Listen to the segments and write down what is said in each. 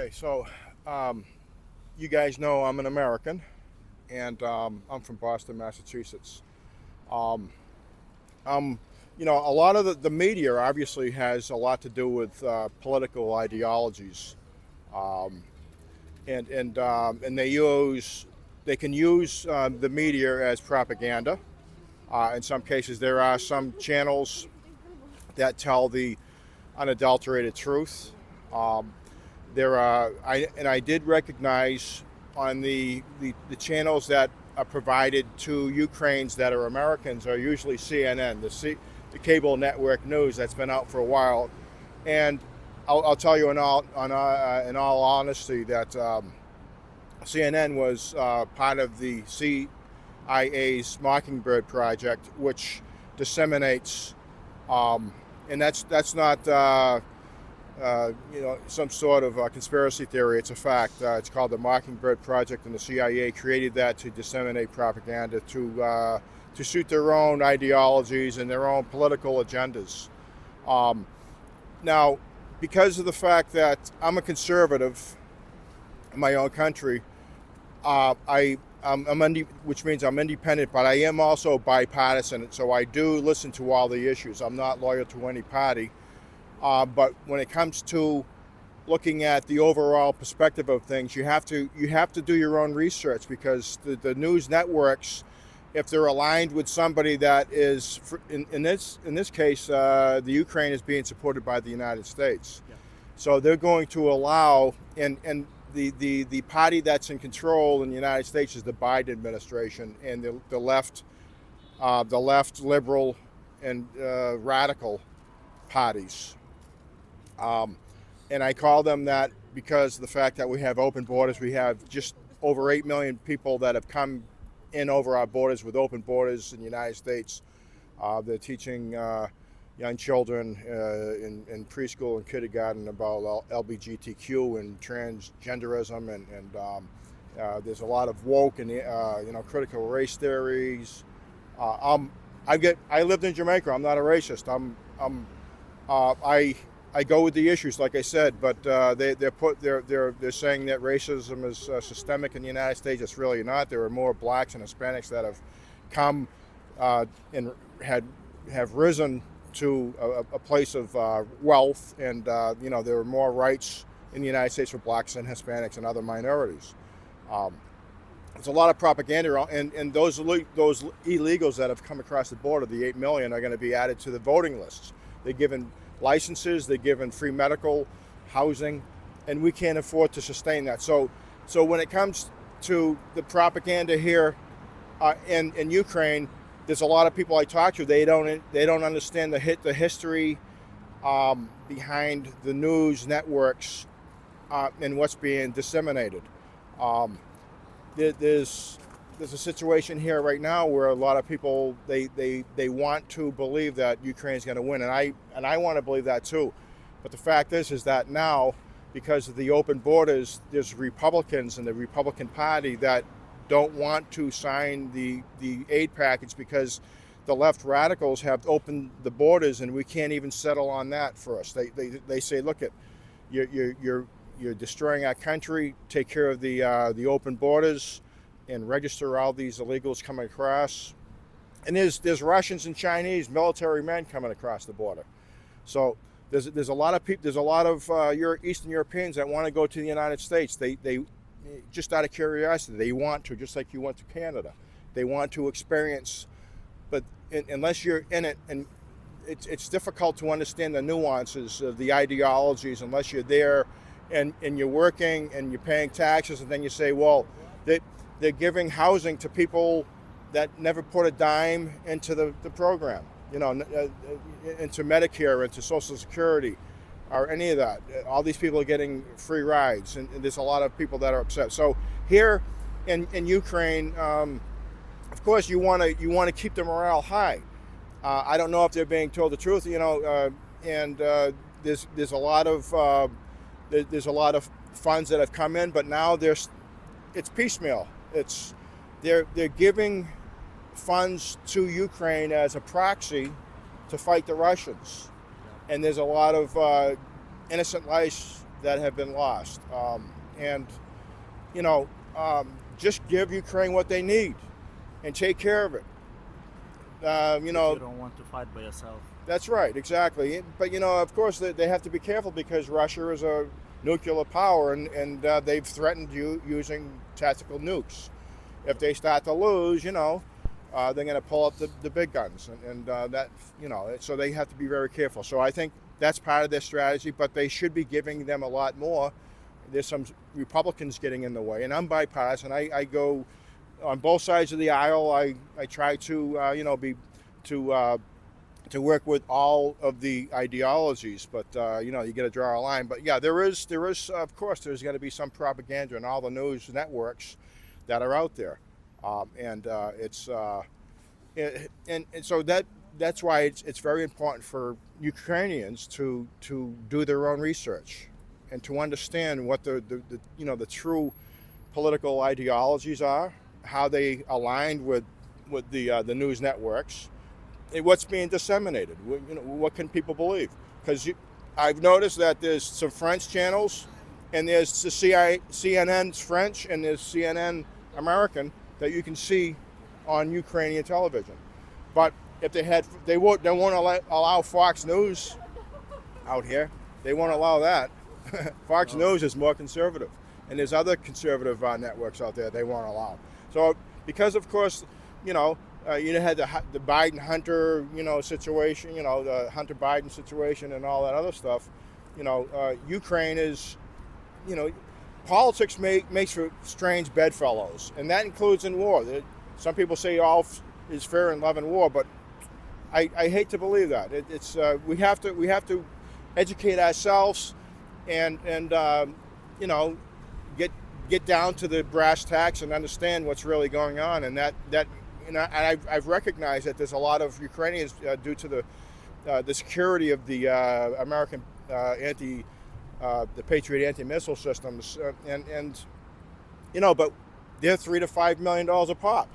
Okay, so you guys know I'm an American, and I'm from Boston, Massachusetts. Um, I'm, a lot of the media obviously has a lot to do with political ideologies, um, and they can use the media as propaganda. In some cases, there are some channels that tell the unadulterated truth. Um, I did recognize on the channels that are provided to Ukrainians that are Americans are usually CNN, the cable network news that's been out for a while, and I'll tell you in all honesty that CNN was part of the CIA's Mockingbird project, which disseminates, um, and that's not. Some sort of conspiracy theory. It's a fact. It's called the Mockingbird Project, and the CIA created that to disseminate propaganda to suit their own ideologies and their own political agendas. Um, Now, because of the fact that I'm a conservative in my own country, which means I'm independent, but I am also bipartisan. So I do listen to all the issues. I'm not loyal to any party. But when it comes to looking at the overall perspective of things, you have to do your own research, because the news networks, if they're aligned with somebody that is in this case, the Ukraine is being supported by the United States, Yeah. so they're going to allow the party that's in control in the United States is the Biden administration, and the left liberal and radical parties. Um, and I call them that because of the fact that we have open borders. We have just over 8 million people that have come in over our borders with open borders in the United States. They're teaching young children in preschool and kindergarten about LGBTQ and transgenderism, there's a lot of woke and critical race theories. I lived in Jamaica. I'm not a racist. I go with the issues, like I said, but they're saying that racism is systemic in the United States. It's really not. There are more blacks and Hispanics that have come and have risen to a place of wealth, and there are more rights in the United States for blacks and Hispanics and other minorities. Um, there's a lot of propaganda, and those illegals that have come across the border, the 8 million, are going to be added to the voting lists. They're given licenses, they're given free medical, housing, and we can't afford to sustain that. So when it comes to the propaganda here in Ukraine, there's a lot of people I talk to. They don't understand the history behind the news networks and what's being disseminated. Um, there's a situation here right now where a lot of people they want to believe that Ukraine's going to win, and I want to believe that too. But the fact is that now, because of the open borders, there's Republicans in the Republican Party that don't want to sign the aid package because the left radicals have opened the borders, and we can't even settle on that first. They say, look, you're destroying our country. Take care of the open borders and register all these illegals coming across. And there's Russians and Chinese military men coming across the border. So there's a lot of people. There's a lot of Eastern Europeans that want to go to the United States. They just out of curiosity, they want to, just like you went to Canada. They want to experience, but unless you're in it, and it's difficult to understand the nuances of the ideologies unless you're there and you're working and you're paying taxes, and then you say, well, they're giving housing to people that never put a dime into the program, into Medicare, into Social Security, or any of that. All these people are getting free rides, and there's a lot of people that are upset. So here in Ukraine, of course, you want to keep the morale high. I don't know if they're being told the truth, and there's a lot of funds that have come in, but now it's piecemeal. They're giving funds to Ukraine as a proxy to fight the Russians, and there's a lot of innocent lives that have been lost. And, you know, just give Ukraine what they need and take care of it. You know, you don't want to fight by yourself. that's right, exactly. But, you know, of course, they have to be careful because Russia is a nuclear power, and they've threatened you using tactical nukes. If they start to lose, you know, they're going to pull up the big guns, and that, you know, so they have to be very careful. So I think that's part of their strategy, but they should be giving them a lot more. There's some Republicans getting in the way, and I'm bipartisan. I go on both sides of the aisle. I try to, you know, to work with all of the ideologies, but you know, you got to draw a line. But yeah, there is of course there's going to be some propaganda in all the news networks that are out there, and so that's why it's very important for Ukrainians to do their own research and to understand what the you know, the true political ideologies are, how they align with the news networks, and what's being disseminated. You know, what can people believe? Because I've noticed that there's some French channels, and there's the CNN's French, and there's CNN American that you can see on Ukrainian television. But if they won't allow Fox News out here. They won't allow that. Fox News is more conservative, and there's other conservative networks out there they won't allow. So because, of course, you know, you had the Biden-Hunter, you know, situation, you know, the Hunter-Biden situation and all that other stuff. You know, Ukraine is, you know, politics makes for strange bedfellows, and that includes in war. Some people say all is fair in love and war, but I hate to believe that. It's we have to educate ourselves and you know, get down to the brass tacks and understand what's really going on, and that you know, and I've recognized that there's a lot of Ukrainians due to the security of the American the Patriot anti-missile systems, and you know, but they're $3 to $5 million a pop.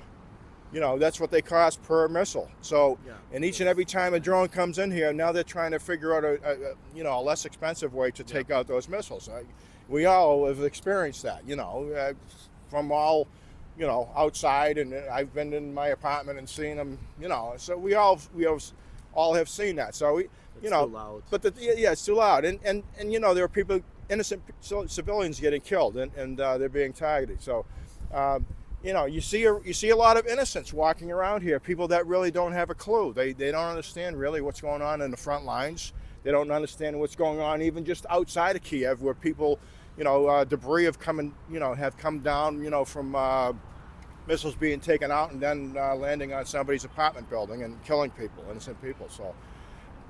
You know, that's what they cost per missile. So, yeah. And each and every time a drone comes in here, now they're trying to figure out a less expensive way to take out those missiles. We all have experienced that, you know, from all, you know, outside, and I've been in my apartment and seen them, you know. So we all have seen that. So we, you know, too loud. But it's too loud, and you know, there are people, innocent civilians getting killed, and they're being targeted. So. You know, you see a lot of innocents walking around here, people that really don't have a clue. They don't understand really what's going on in the front lines. They don't understand what's going on even just outside of Kiev, where people, you know, debris have come down, you know, from missiles being taken out and then landing on somebody's apartment building and killing people, innocent people. So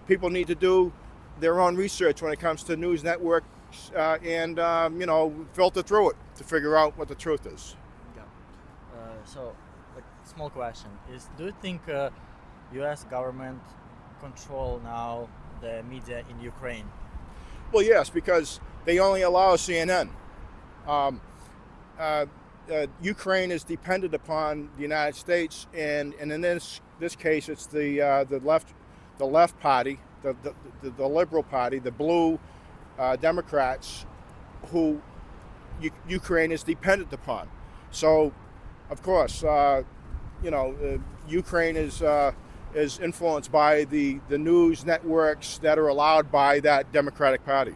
people need to do their own research when it comes to news networks and you know, filter through it to figure out what the truth is. So, like, small question is: do you think U.S. government control now the media in Ukraine? Well, yes, because they only allow CNN. Ukraine is dependent upon the United States, and in this case, it's the left party, the Liberal Party, the Blue Democrats, who Ukraine is dependent upon. So. Of course, you know, Ukraine is influenced by the news networks that are allowed by that Democratic Party.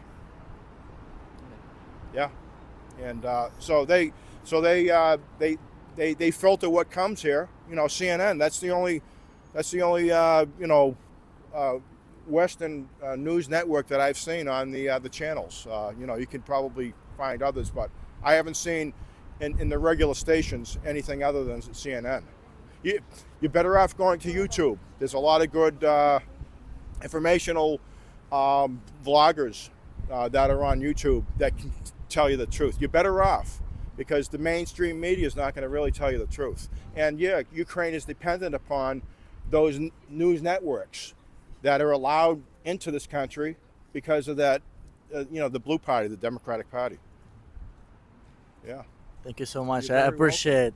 Yeah, and so they filter what comes here. You know, CNN. That's the only you know, Western news network that I've seen on the channels. You know, you can probably find others, but I haven't seen. In the regular stations, anything other than CNN. You're better off going to YouTube. There's a lot of good informational vloggers that are on YouTube that can tell you the truth. You're better off because the mainstream media is not going to really tell you the truth. And yeah, Ukraine is dependent upon those news networks that are allowed into this country because of that, you know, the Blue Party, the Democratic Party. Yeah. Thank you so much. You're I very appreciate